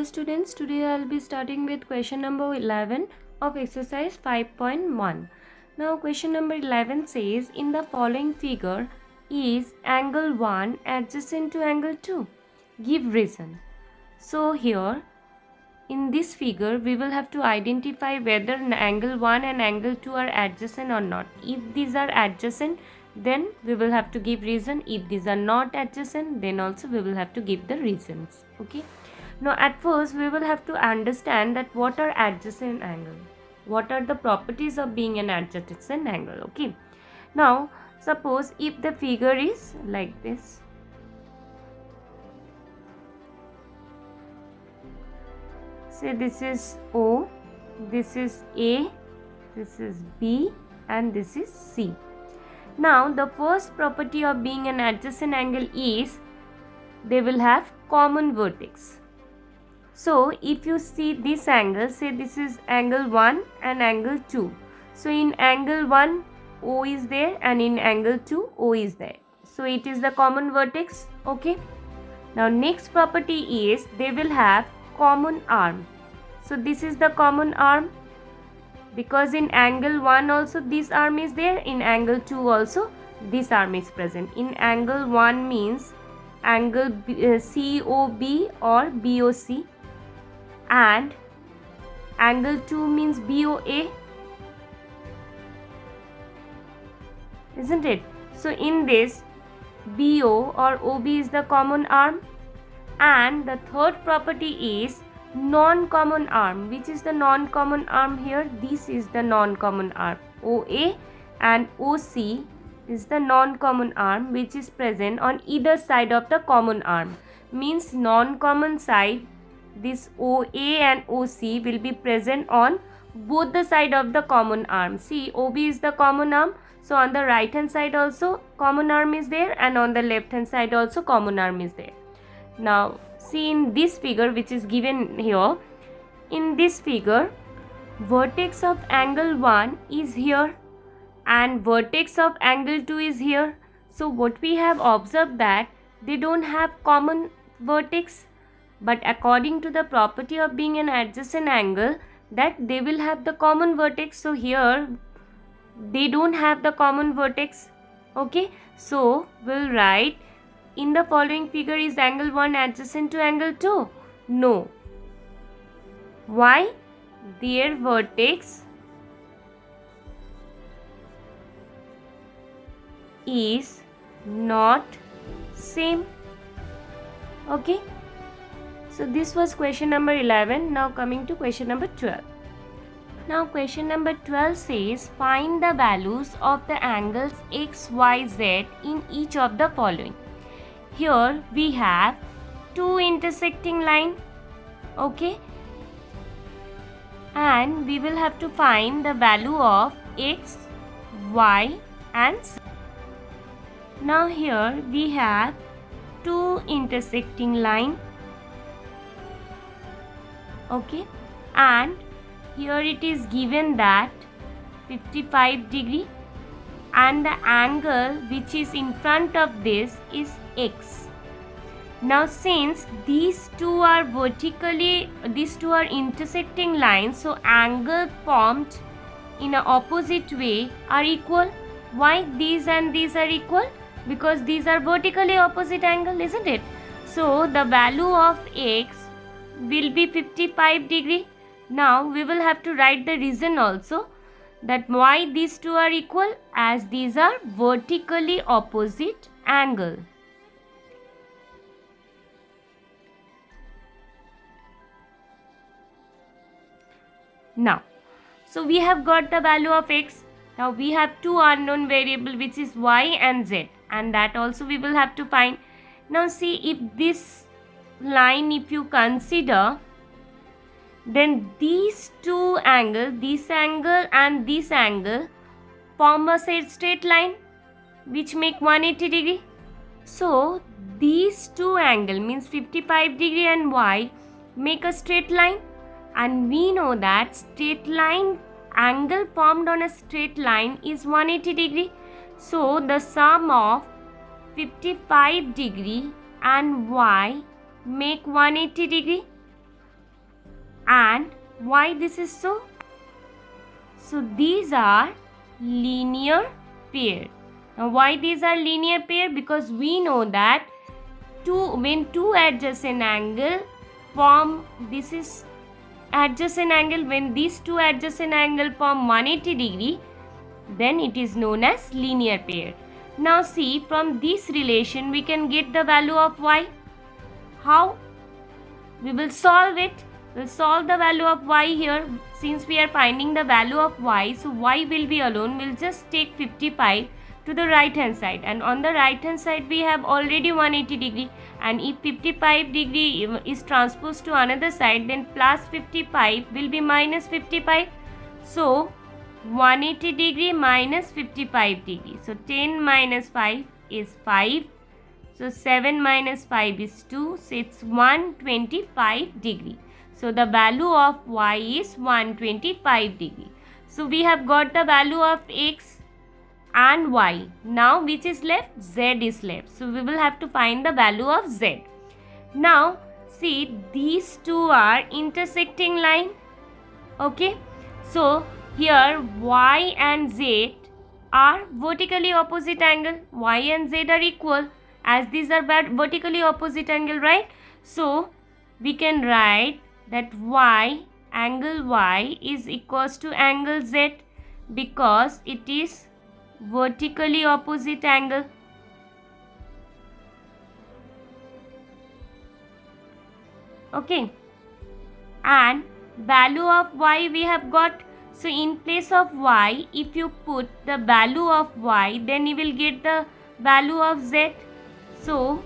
Hello students, today I will be starting with question number 11 of exercise 5.1. Now question number 11 says, in the following figure, is angle 1 adjacent to angle 2? Give reason. So here, in this figure, we will have to identify whether angle 1 and angle 2 are adjacent or not. If these are adjacent, then we will have to give reason. If these are not adjacent, then also we will have to give the reasons. Okay. Now at first we will have to understand that what are adjacent angle. What are the properties of being an adjacent angle. Okay. Now suppose if the figure is like this. Say this is O, this is A, this is B and this is C. Now the first property of being an adjacent angle is they will have common vertex. So if you see this angle, say this is angle 1 and angle 2. So in angle 1 O is there and in angle 2 O is there. So it is the common vertex. Okay. Now next property is they will have common arm. So this is the common arm, because in angle 1 also this arm is there, in angle 2 also this arm is present. In angle 1 means angle COB or BOC, and angle 2 means BOA, isn't it? So in this, BO or OB is the common arm, and the third property is non-common arm. Which is the non-common arm here? This is the non-common arm. OA and OC is the non-common arm which is present on either side of the common arm. Means non-common side, this OA and OC will be present on both the side of the common arm. See, OB is the common arm. So on the right hand side also common arm is there, and on the left hand side also common arm is there. Now see in this figure which is given here, in this figure vertex of angle 1 is here and vertex of angle 2 is here. So what we have observed that they don't have common vertex, but according to the property of being an adjacent angle, that they will have the common vertex. So here they don't have the common vertex. Okay, so we'll write, in the following figure, is angle 1 adjacent to angle 2? No. Why? Their vertex is not same. Okay. So this was question number 11. Now coming to question number 12. Now question number 12 says, find the values of the angles x, y, z in each of the following. Here we have two intersecting line. Okay. And we will have to find the value of x, y and z. Now here we have two intersecting line. Okay. And here it is given that 55 degree and the angle which is in front of this is x. Now since these two are intersecting lines, so angle formed in an opposite way are equal. Why these and these are equal? Because these are vertically opposite angle, isn't it? So the value of x will be 55 degree. Now we will have to write the reason also, that why these two are equal, as these are vertically opposite angle. Now, so we have got the value of x. Now we have two unknown variable which is y and z, and that also we will have to find. Now see, if this line, if you consider, then these two angles, this angle and this angle, form a straight line which make 180 degree. So these two angles means 55 degree and y make a straight line, and we know that straight line angle formed on a straight line is 180 degree. So the sum of 55 degree and y make 180 degree. And why this is so? So these are linear pair. Now why these are linear pair? Because we know that when two adjacent angle form, this is adjacent angle, when these two adjacent angle form 180 degree, then it is known as linear pair. Now see, from this relation we can get the value of y. How? We will solve it. We'll solve the value of y here. Since we are finding the value of y, so y will be alone. We'll just take 55 to the right hand side, and on the right hand side we have already 180 degree, and if 55 degree is transposed to another side, then plus 55 will be minus 55. So 180 degree minus 55 degree. So 10 minus 5 is 5. So 7 minus 5 is 2. So it's 125 degree. So the value of y is 125 degree. So we have got the value of x and y. Now which is left? Z is left. So we will have to find the value of z. Now see, these two are intersecting line. Okay. So here y and z are vertically opposite angle. Y and z are equal, as these are vertically opposite angle, right? So we can write that angle y is equals to angle z, because it is vertically opposite angle. Okay, and value of y we have got. So in place of y, if you put the value of y, then you will get the value of z. So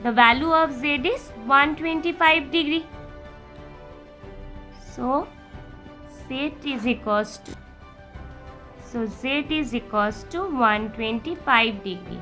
the value of z is 125 degree. So z is equals to 125 degree.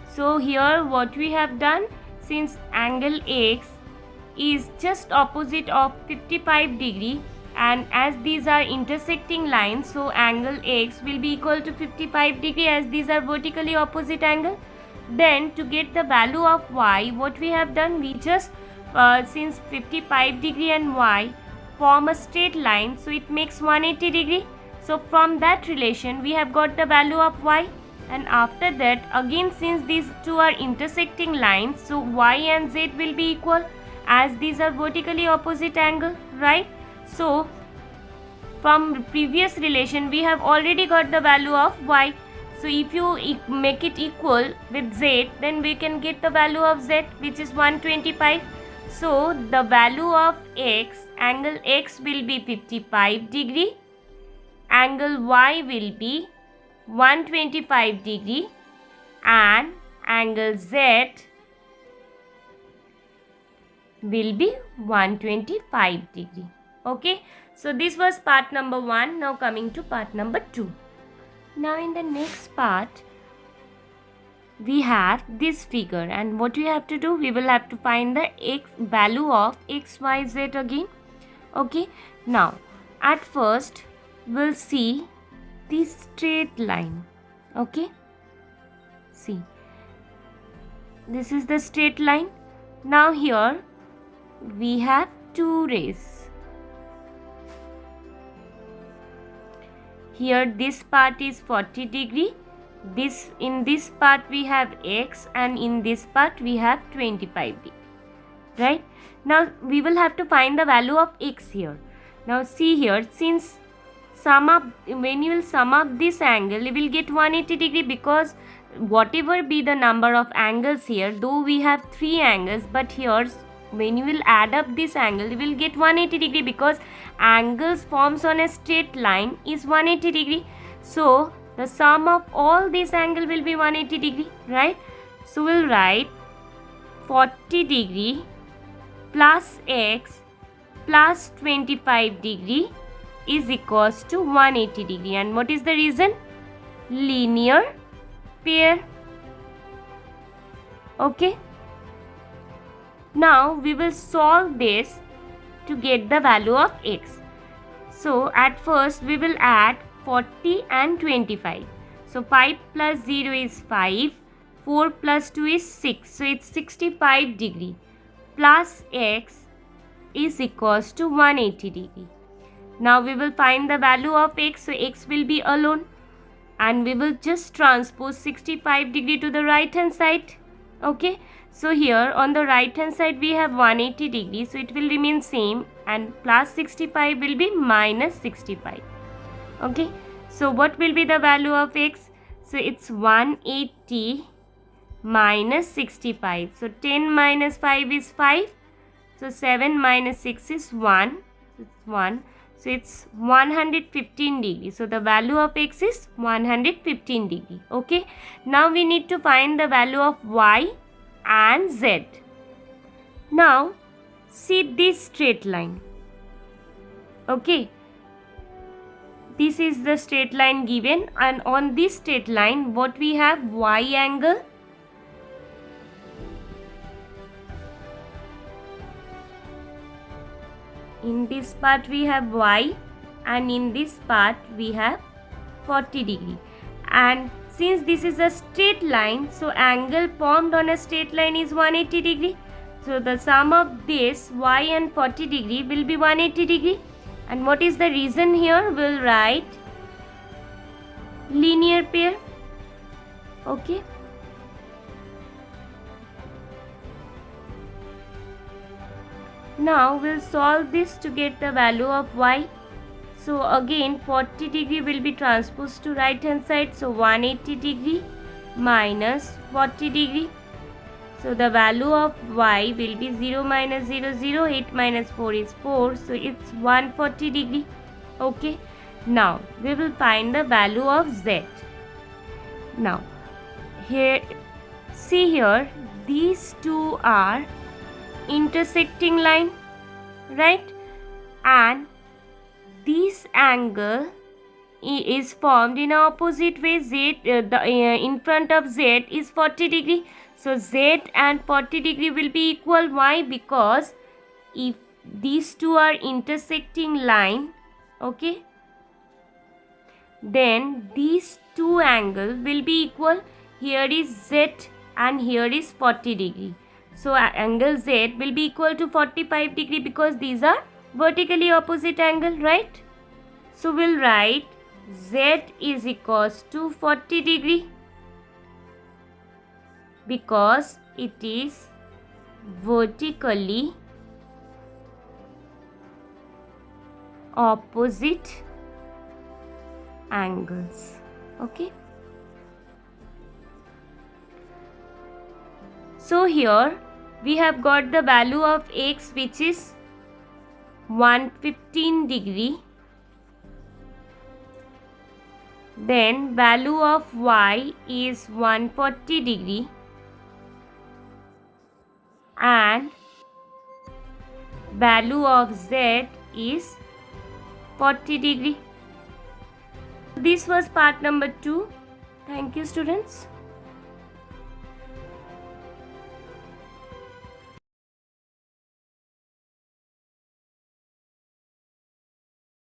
So here what we have done, since angle x is just opposite of 55 degree, and as these are intersecting lines, so angle x will be equal to 55 degree, as these are vertically opposite angle. Then to get the value of y, what we have done, we just since 55 degree and y form a straight line, so it makes 180 degree. So from that relation we have got the value of y, and after that again, since these two are intersecting lines, so y and z will be equal, as these are vertically opposite angle, right? So from previous relation we have already got the value of y. So if you make it equal with z, then we can get the value of z, which is 125. So the value of x, angle x will be 55 degree, angle y will be 125 degree, and angle z will be 125 degree. Okay, so this was part number 1. Now coming to part number 2. Now in the next part we have this figure, and what we have to do, we will have to find the value of x, y, z again. Okay, now at first we'll see this straight line. Okay, see, this is the straight line. Now here we have two rays. Here this part is 40 degree. In this part we have x, and in this part we have 25 degree. Right? Now we will have to find the value of x here. Now see here, since when you will sum up this angle, you will get 180 degree, because whatever be the number of angles here, though we have 3 angles, but here when you will add up this angle, you will get 180 degree, because angles forms on a straight line is 180 degree. So the sum of all these angle will be 180 degree, right? So we'll write 40 degree plus x plus 25 degree is equals to 180 degree. And what is the reason? Linear pair. Okay. Now we will solve this to get the value of x. So at first we will add 40 and 25. So 5 plus 0 is 5. 4 plus 2 is 6. So it's 65 degree plus x is equals to 180 degree. Now we will find the value of x. So x will be alone, and we will just transpose 65 degree to the right hand side. Okay, so here on the right hand side we have 180 degree, so it will remain same, and plus 65 will be minus 65. Okay, so what will be the value of x? So it's 180 minus 65. So 10 minus 5 is 5. So 7 minus 6 is 1. It's 1. So it's 115 degree. So the value of x is 115 degree. Okay. Now we need to find the value of y and z. Now see this straight line. Okay. This is the straight line given, and on this straight line what we have? Y angle. In this part we have y, and in this part we have 40 degree. And since this is a straight line, so angle formed on a straight line is 180 degree. So the sum of this y and 40 degree will be 180 degree. And what is the reason here? We'll write linear pair. Okay. Now we'll solve this to get the value of y. So again 40 degree will be transposed to right hand side. So 180 degree minus 40 degree. So the value of y will be 0 minus 0, 0. 8 minus 4 is 4. So it's 140 degree. Okay. Now we will find the value of z. Now here, see here, these two are intersecting line, right? And this angle is formed in opposite way. Z in front of z is 40 degree. So z and 40 degree will be equal. Why? Because if these two are intersecting line, okay, then these two angle will be equal. Here is z and here is 40 degree. So angle z will be equal to 45 degree because these are vertically opposite angle, right? So we'll write z is equals to 40 degree because it is vertically opposite angles. Okay. So here we have got the value of x, which is 115 degree. Then value of y is 140 degree. And value of z is 40 degree. This was part number 2. Thank you, students.